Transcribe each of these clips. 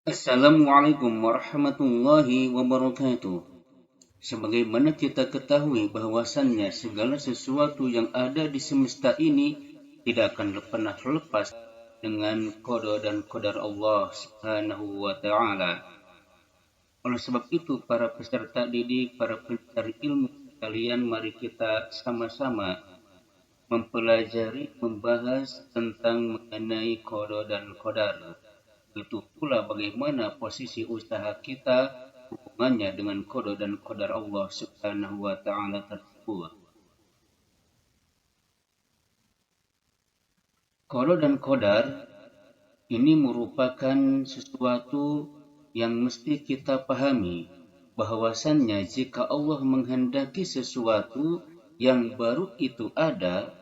Assalamualaikum warahmatullahi wabarakatuh. Sebagaimana kita ketahui bahwasannya segala sesuatu yang ada di semesta ini tidak akan pernah lepas dengan qada dan qadar Allah Subhanahu wa taala. Oleh sebab itu, para peserta didik, para pencari ilmu sekalian, mari kita sama-sama mempelajari, membahas tentang mengenai qada dan qadar. Begitu pula bagaimana posisi usaha kita hubungannya dengan qada dan qadar Allah Subhanahu wa taala tersebut. Qada dan qadar ini merupakan sesuatu yang mesti kita pahami, bahwasannya jika Allah menghendaki sesuatu yang baru itu ada,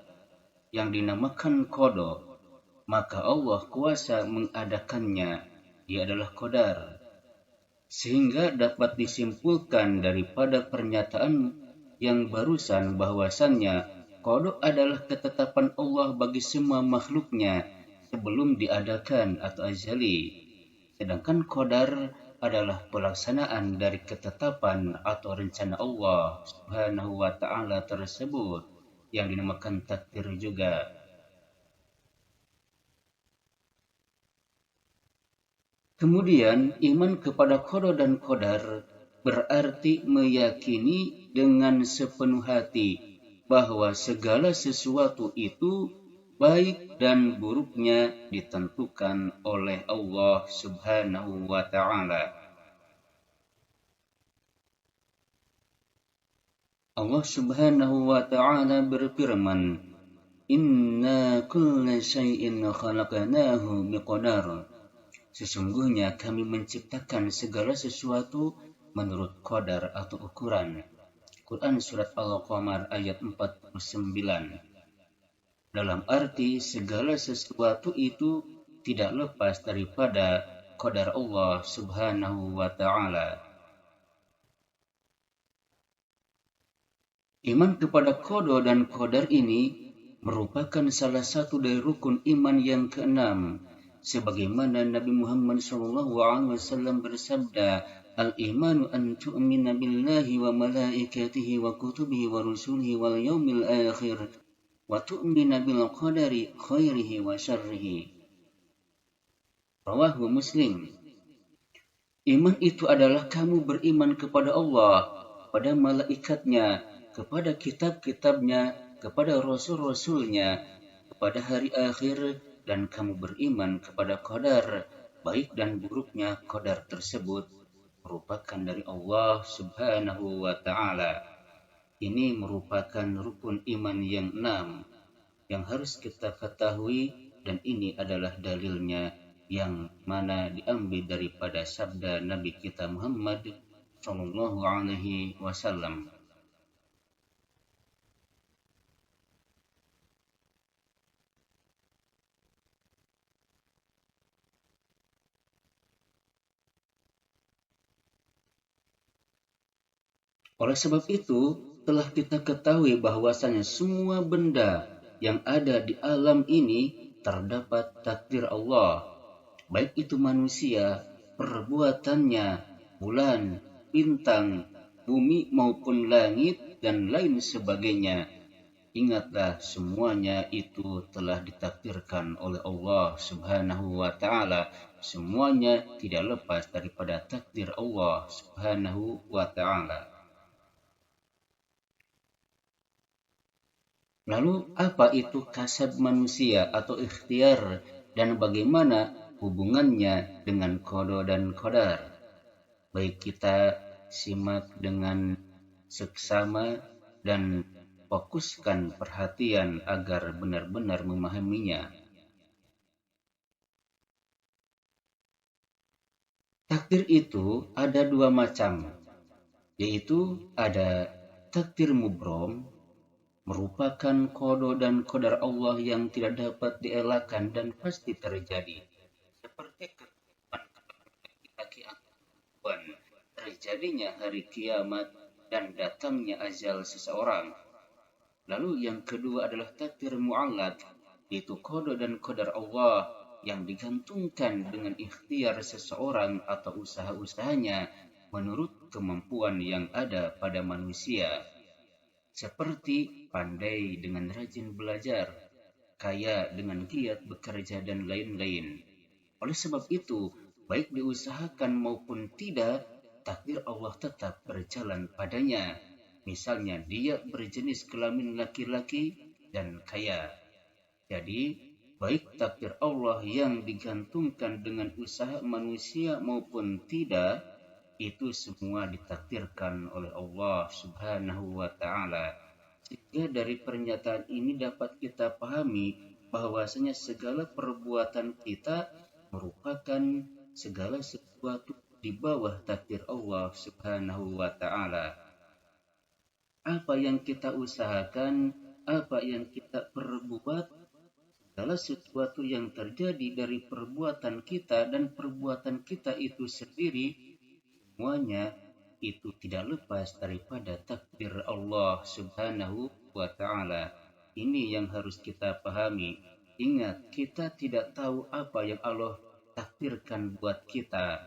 yang dinamakan qada, maka Allah kuasa mengadakannya. Dia adalah qadar. Sehingga dapat disimpulkan daripada pernyataan yang barusan bahwasannya qada adalah ketetapan Allah bagi semua makhluknya sebelum diadakan atau azali. Sedangkan qadar adalah pelaksanaan dari ketetapan atau rencana Allah Subhanahu wa taala tersebut yang dinamakan takdir juga. Kemudian, iman kepada qada dan qadar berarti meyakini dengan sepenuh hati bahwa segala sesuatu itu baik dan buruknya ditentukan oleh Allah Subhanahu wa taala. Allah Subhanahu wa taala berfirman, "Inna kulla syai'in khalaqnahu biqadar." Sesungguhnya kami menciptakan segala sesuatu menurut qadar atau ukuran. Quran Surat Al-Qamar ayat 49. Dalam arti segala sesuatu itu tidak lepas daripada qadar Allah Subhanahu wa taala. Iman kepada qada dan qadar ini merupakan salah satu dari rukun iman yang keenam. Sebagaimana Nabi Muhammad SAW bersabda, "Al-imanu an tu'mina billahi wa malaikatihi wa kutubihi wa rusulihi wal yaumil akhir wa tu'mina bil qadari khairihi wa syarrihi." Rawahu Muslim. Iman itu adalah kamu beriman kepada Allah, kepada malaikatnya, kepada kitab-kitabnya, kepada rasul-rasulnya, kepada hari akhir, dan kamu beriman kepada qadar, baik dan buruknya qadar tersebut merupakan dari Allah Subhanahu wa taala. Ini merupakan rukun iman yang 6 yang harus kita ketahui, dan ini adalah dalilnya yang mana diambil daripada sabda Nabi kita Muhammad sallallahu alaihi wasallam. Oleh sebab itu, telah kita ketahui bahwasanya semua benda yang ada di alam ini terdapat takdir Allah, baik itu manusia, perbuatannya, bulan, bintang, bumi maupun langit, dan lain sebagainya. Ingatlah, semuanya itu telah ditakdirkan oleh Allah Subhanahu wa taala. Semuanya tidak lepas daripada takdir Allah Subhanahu wa taala. Lalu apa itu kasab manusia atau ikhtiar, dan bagaimana hubungannya dengan qada dan qadar? Baik, kita simak dengan seksama dan fokuskan perhatian agar benar-benar memahaminya. Takdir itu ada dua macam, yaitu ada takdir mubrom, merupakan qada dan qadar Allah yang tidak dapat dielakkan dan pasti terjadi, seperti ketentuan laki atau perempuan, terjadinya hari kiamat, dan datangnya ajal seseorang. Lalu yang kedua adalah takdir mu'allaq, yaitu qada dan qadar Allah yang digantungkan dengan ikhtiar seseorang atau usaha-usahanya menurut kemampuan yang ada pada manusia, seperti pandai dengan rajin belajar, kaya dengan giat bekerja, dan lain-lain. Oleh sebab itu, baik diusahakan maupun tidak, takdir Allah tetap berjalan padanya. Misalnya, dia berjenis kelamin laki-laki dan kaya. Jadi, baik takdir Allah yang digantungkan dengan usaha manusia maupun tidak, itu semua ditakdirkan oleh Allah Subhanahu wa Ta'ala. Sehingga dari pernyataan ini dapat kita pahami bahwasanya segala perbuatan kita merupakan segala sesuatu di bawah takdir Allah Subhanahu wa Ta'ala. Apa yang kita usahakan, apa yang kita perbuat, segala sesuatu yang terjadi dari perbuatan kita dan perbuatan kita itu sendiri, semuanya itu tidak lepas daripada takdir Allah Subhanahu wa Ta'ala. Ini yang harus kita pahami. Ingat, kita tidak tahu apa yang Allah takdirkan buat kita.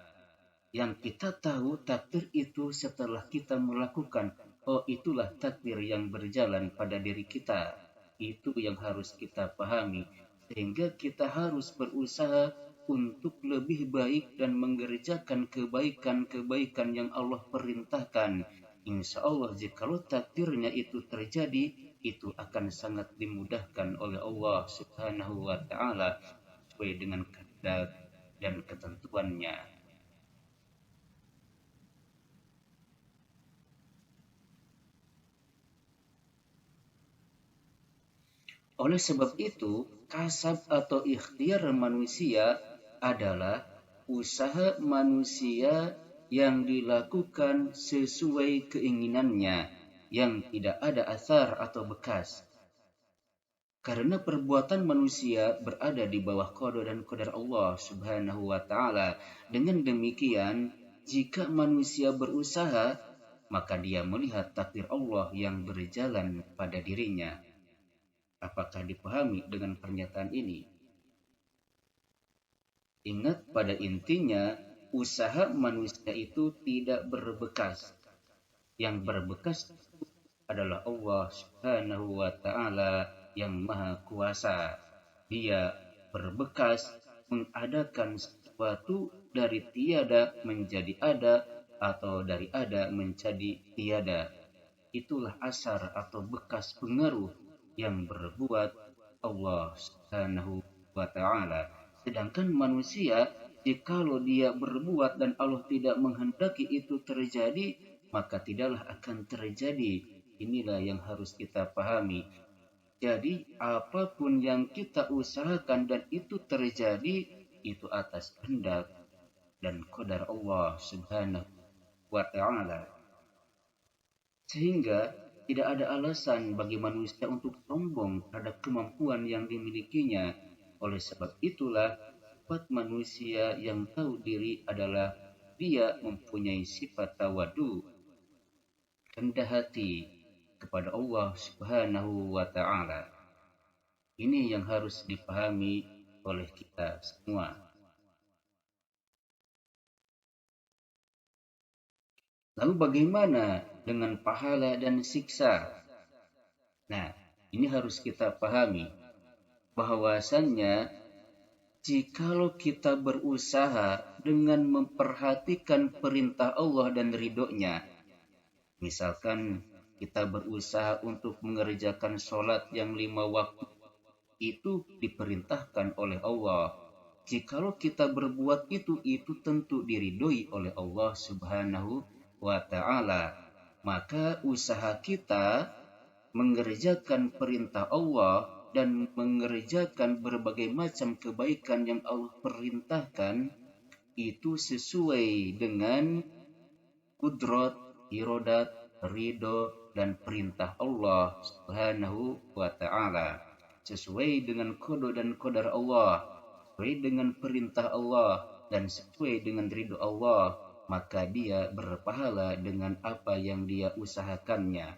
Yang kita tahu takdir itu setelah kita melakukan. Oh, itulah takdir yang berjalan pada diri kita. Itu yang harus kita pahami. Sehingga kita harus berusaha untuk lebih baik dan mengerjakan kebaikan-kebaikan yang Allah perintahkan. Insya Allah jikalau takdirnya itu terjadi, itu akan sangat dimudahkan oleh Allah Subhanahu wa Ta'ala sesuai dengan kehendak dan ketentuannya. Oleh sebab itu, kasab atau ikhtiar manusia adalah usaha manusia yang dilakukan sesuai keinginannya, yang tidak ada asar atau bekas. Karena perbuatan manusia berada di bawah qada dan qadar Allah Subhanahu wa Ta'ala. Dengan demikian, jika manusia berusaha, maka dia melihat takdir Allah yang berjalan pada dirinya. Apakah dipahami dengan pernyataan ini? Ingat, pada intinya, usaha manusia itu tidak berbekas. Yang berbekas adalah Allah Subhanahu wa Ta'ala yang Maha Kuasa. Dia berbekas mengadakan sesuatu dari tiada menjadi ada, atau dari ada menjadi tiada. Itulah asar atau bekas pengaruh yang berbuat Allah Subhanahu wa Ta'ala. Sedangkan manusia, jikalau dia berbuat dan Allah tidak menghendaki itu terjadi, maka tidaklah akan terjadi. Inilah yang harus kita pahami. Jadi apapun yang kita usahakan dan itu terjadi, itu atas kehendak dan qadar Allah Subhanahu wa Ta'ala. Sehingga tidak ada alasan bagi manusia untuk sombong terhadap kemampuan yang dimilikinya. Oleh sebab itulah, sifat manusia yang tahu diri adalah dia mempunyai sifat tawadu, rendah hati kepada Allah Subhanahu wa Ta'ala. Ini yang harus dipahami oleh kita semua. Lalu bagaimana dengan pahala dan siksa? Nah, ini harus kita pahami bahwasannya jikalau kita berusaha dengan memperhatikan perintah Allah dan ridhonya, misalkan kita berusaha untuk mengerjakan sholat yang 5 waktu, itu diperintahkan oleh Allah. Jikalau kita berbuat itu tentu diridhoi oleh Allah Subhanahu wa Ta'ala. Maka usaha kita mengerjakan perintah Allah dan mengerjakan berbagai macam kebaikan yang Allah perintahkan, itu sesuai dengan kudrat, iradat, ridho, dan perintah Allah Subhanahu wa Ta'ala. Sesuai dengan qada dan qadar Allah, sesuai dengan perintah Allah, dan sesuai dengan ridho Allah, maka dia berpahala dengan apa yang dia usahakannya.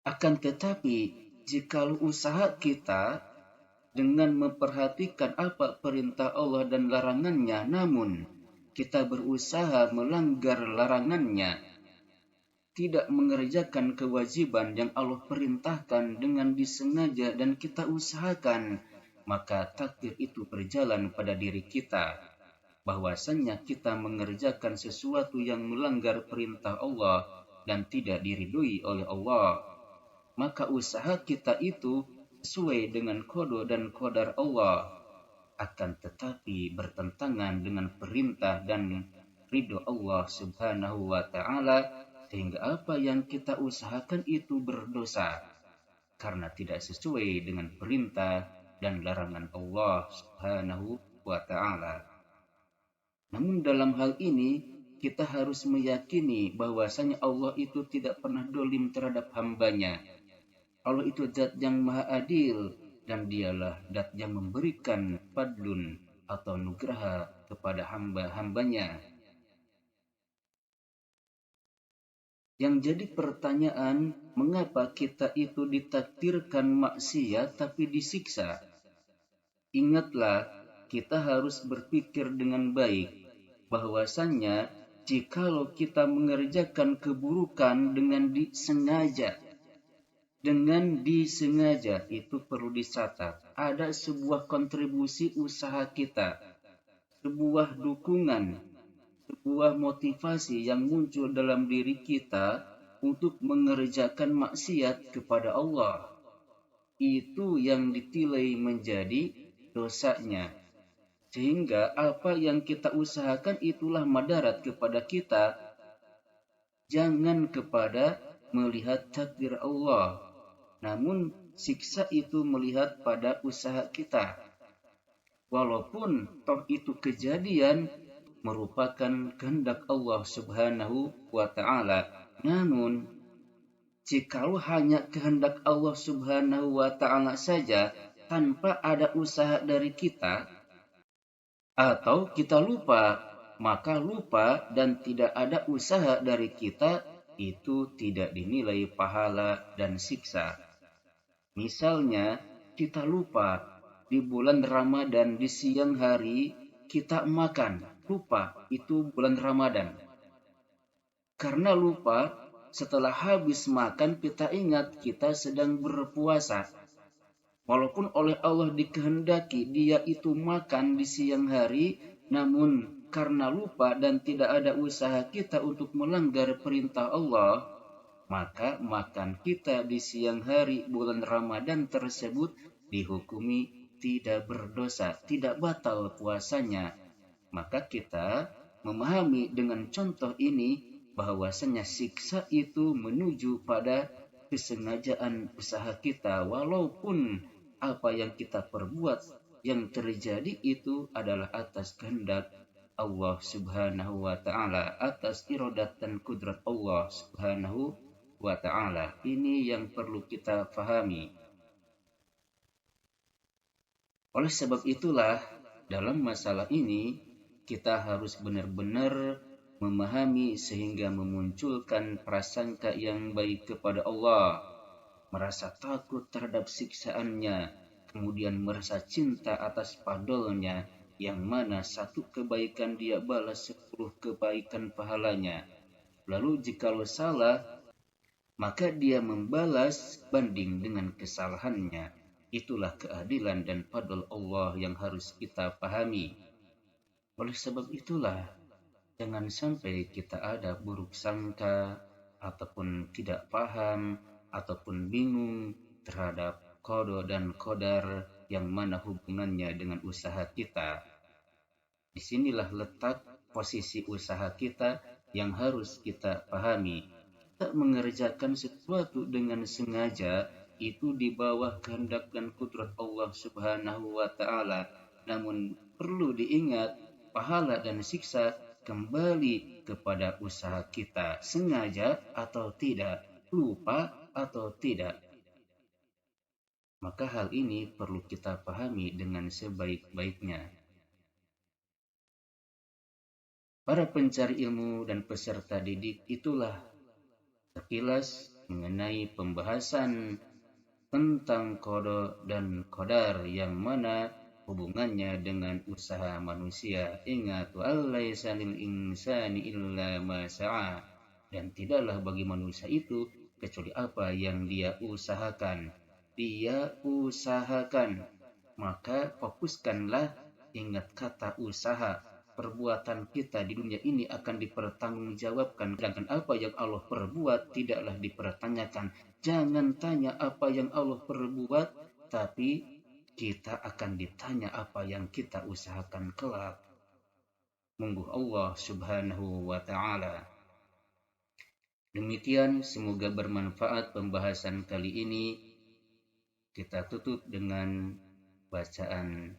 Akan tetapi, jika usaha kita dengan memperhatikan apa perintah Allah dan larangannya, namun kita berusaha melanggar larangannya, tidak mengerjakan kewajiban yang Allah perintahkan dengan disengaja dan kita usahakan, maka takdir itu berjalan pada diri kita, bahwasannya kita mengerjakan sesuatu yang melanggar perintah Allah dan tidak diridhoi oleh Allah. Maka usaha kita itu sesuai dengan qada dan qadar Allah, akan tetapi bertentangan dengan perintah dan ridho Allah Subhanahu wa taala, sehingga apa yang kita usahakan itu berdosa karena tidak sesuai dengan perintah dan larangan Allah Subhanahu wa taala. Namun dalam hal ini kita harus meyakini bahwasanya Allah itu tidak pernah dolim terhadap hambanya. Allah itu zat yang maha adil dan dialah zat yang memberikan fadlun atau nugraha kepada hamba-hambanya. Yang jadi pertanyaan, mengapa kita itu ditakdirkan maksiat tapi disiksa? Ingatlah, kita harus berpikir dengan baik bahwasannya jikalau kita mengerjakan keburukan dengan disengaja itu perlu dicatat. Ada sebuah kontribusi usaha kita, sebuah dukungan, sebuah motivasi yang muncul dalam diri kita untuk mengerjakan maksiat kepada Allah. Itu yang ditilai menjadi dosanya. Sehingga apa yang kita usahakan itulah madarat kepada kita, jangan kepada melihat takdir Allah. Namun siksa itu melihat pada usaha kita. Walaupun toh itu kejadian merupakan kehendak Allah Subhanahu wa taala. Namun jikalau hanya kehendak Allah Subhanahu wa taala saja tanpa ada usaha dari kita, atau kita lupa, maka lupa dan tidak ada usaha dari kita itu tidak dinilai pahala dan siksa. Misalnya kita lupa di bulan Ramadan di siang hari kita makan, lupa itu bulan Ramadan. Karena lupa, setelah habis makan kita ingat kita sedang berpuasa. Walaupun oleh Allah dikehendaki dia itu makan di siang hari, namun karena lupa dan tidak ada usaha kita untuk melanggar perintah Allah, maka makan kita di siang hari bulan Ramadan tersebut dihukumi tidak berdosa, tidak batal puasanya. Maka kita memahami dengan contoh ini bahwasanya siksa itu menuju pada kesengajaan usaha kita, walaupun apa yang kita perbuat yang terjadi itu adalah atas kehendak Allah Subhanahu wa taala, atas iradat dan kudrat Allah Subhanahu wa taala. Ini yang perlu kita fahami. Oleh sebab itulah dalam masalah ini kita harus benar-benar memahami sehingga memunculkan prasangka yang baik kepada Allah, merasa takut terhadap siksaannya, kemudian merasa cinta atas fadlnya, yang mana satu kebaikan dia balas 10 kebaikan pahalanya. Lalu jikalau salah, maka dia membalas banding dengan kesalahannya. Itulah keadilan dan fadl Allah yang harus kita pahami. Oleh sebab itulah, jangan sampai kita ada buruk sangka, ataupun tidak paham, ataupun bingung terhadap qada dan qadar yang mana hubungannya dengan usaha kita. Disinilah letak posisi usaha kita yang harus kita pahami. Kita mengerjakan sesuatu dengan sengaja itu di bawah kehendak dan kudrat Allah Subhanahu wa taala. Namun perlu diingat, pahala dan siksa kembali kepada usaha kita, sengaja atau tidak, lupa atau tidak. Maka hal ini perlu kita pahami dengan sebaik-baiknya. Para pencari ilmu dan peserta didik, itulah sekilas mengenai pembahasan tentang qada dan qadar yang mana hubungannya dengan usaha manusia. Ingat, wa allaisa lil insani illa ma sa'a, dan tidaklah bagi manusia itu kecuali apa yang dia usahakan. Dia usahakan. Maka fokuskanlah, ingat kata usaha. Perbuatan kita di dunia ini akan dipertanggungjawabkan. Sedangkan apa yang Allah perbuat tidaklah dipertanyakan. Jangan tanya apa yang Allah perbuat, tapi kita akan ditanya apa yang kita usahakan kelak. Munggu Allah subhanahu wa ta'ala. Demikian, semoga bermanfaat pembahasan kali ini. Kita tutup dengan bacaan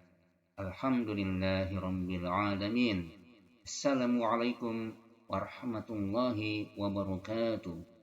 Alhamdulillahirabbil alamin. Assalamualaikum warahmatullahi wabarakatuh.